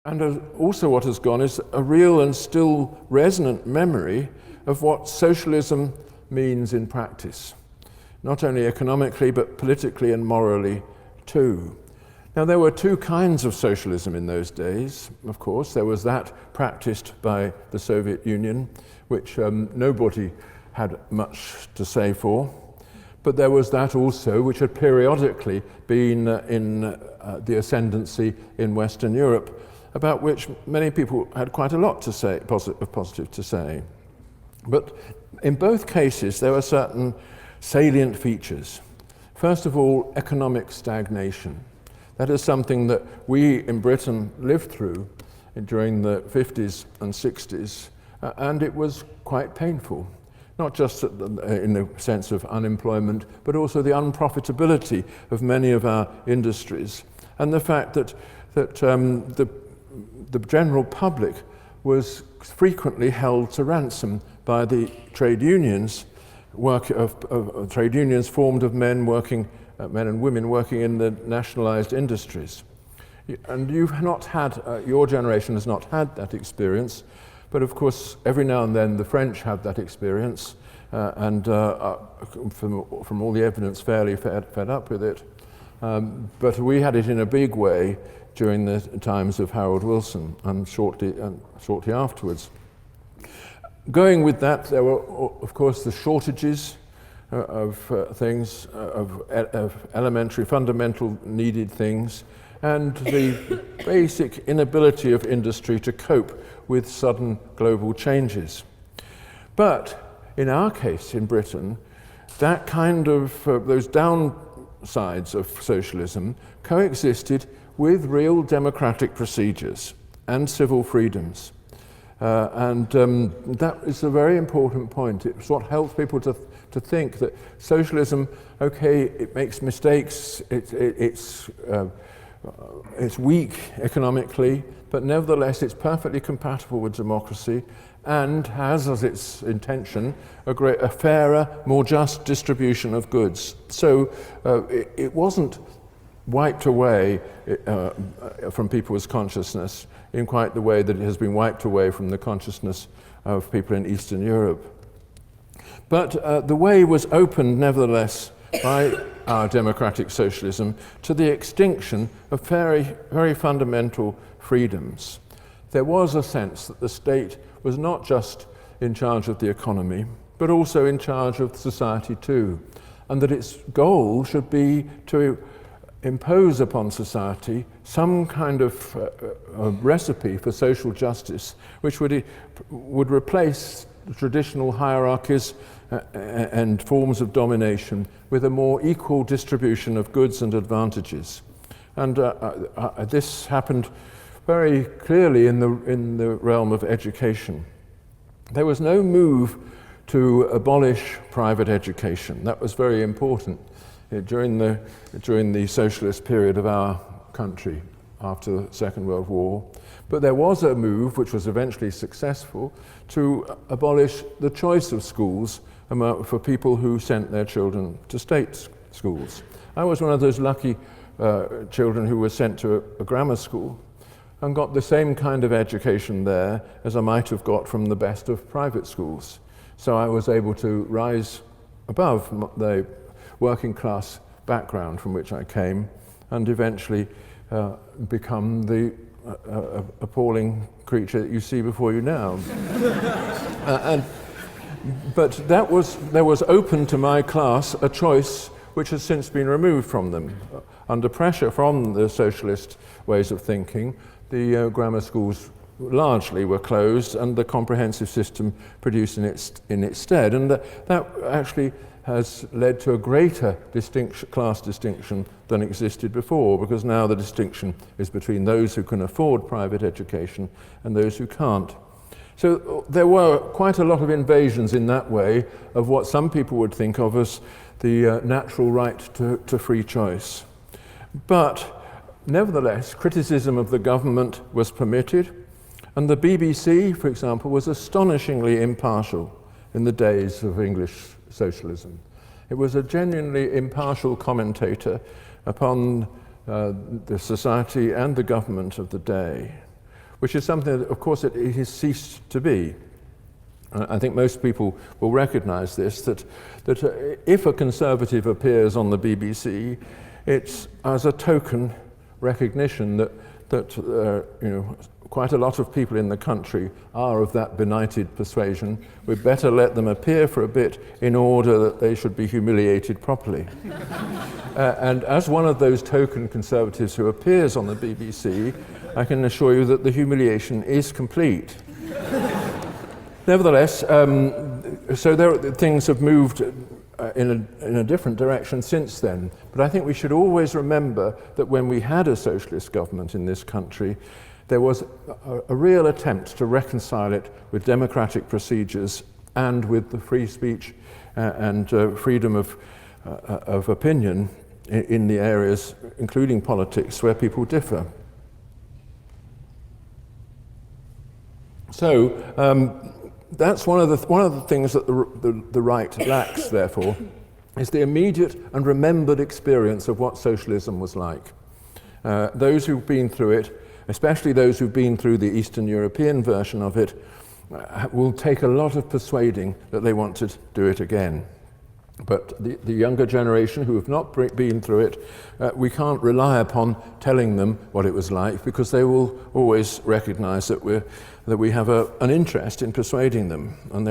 And also what has gone is a real and still resonant memory of what socialism means in practice, not only economically but politically and morally too. Now, there were two kinds of socialism in those days, of course. There was that practiced by the Soviet Union, which nobody had much to say for. But there was that also which had periodically been in the ascendancy in Western Europe, about which many people had quite a lot to say, positive to say. But in both cases, there were certain salient features. First of all, economic stagnation. That is something that we in Britain lived through during the 50s and 60s, and it was quite painful. Not just in the sense of unemployment, but also the unprofitability of many of our industries, and the fact that the general public was frequently held to ransom by the trade unions, trade unions formed of men and women working in the nationalized industries. And you've not had, your generation has not had that experience, but of course every now and then the French have that experience, and from all the evidence fairly fed up with it. But we had it in a big way during the times of Harold Wilson and shortly afterwards. Going with that, there were, of course, the shortages of things, of elementary, fundamental needed things, and the basic inability of industry to cope with sudden global changes. But in our case in Britain, that kind of, those downsides of socialism coexisted with real democratic procedures and civil freedoms. That is a very important point. It's what helps people to think that socialism, okay, it makes mistakes, it's weak economically, but nevertheless it's perfectly compatible with democracy and has as its intention a fairer, more just distribution of goods. So it wasn't wiped away from people's consciousness in quite the way that it has been wiped away from the consciousness of people in Eastern Europe. But the way was opened, nevertheless, by our democratic socialism to the extinction of very, very fundamental freedoms. There was a sense that the state was not just in charge of the economy, but also in charge of society too, and that its goal should be to impose upon society some kind of recipe for social justice which would replace traditional hierarchies and forms of domination with a more equal distribution of goods and advantages. And this happened very clearly in the realm of education. There was no move to abolish private education. That was very important during the socialist period of our country after the Second World War. But there was a move, which was eventually successful, to abolish the choice of schools for people who sent their children to state schools. I was one of those lucky children who was sent to a grammar school and got the same kind of education there as I might have got from the best of private schools. So I was able to rise above the working class background from which I came and eventually become the appalling creature that you see before you now. But there was open to my class a choice which has since been removed from them. Under pressure from the socialist ways of thinking, the grammar schools largely were closed and the comprehensive system produced in its stead. And that actually has led to a greater class distinction than existed before, because now the distinction is between those who can afford private education and those who can't. So there were quite a lot of invasions in that way of what some people would think of as the natural right to free choice. But nevertheless, criticism of the government was permitted, and the BBC, for example, was astonishingly impartial in the days of English socialism. It was a genuinely impartial commentator upon the society and the government of the day. which is something that, of course, it has ceased to be. I think most people will recognise this, that if a Conservative appears on the BBC, it's as a token recognition that quite a lot of people in the country are of that benighted persuasion. We'd better let them appear for a bit in order that they should be humiliated properly. And as one of those token Conservatives who appears on the BBC, I can assure you that the humiliation is complete. Nevertheless, so things have moved in a different direction since then. But I think we should always remember that when we had a socialist government in this country, there was a real attempt to reconcile it with democratic procedures and with the free speech and freedom of opinion in the areas, including politics, where people differ. So that's one of the things that the right lacks, therefore, is the immediate and remembered experience of what socialism was like. Those who've been through it, especially those who've been through the Eastern European version of it, will take a lot of persuading that they want to do it again. But the younger generation who have not been through it, we can't rely upon telling them what it was like, because they will always recognize that we have an interest in persuading them, and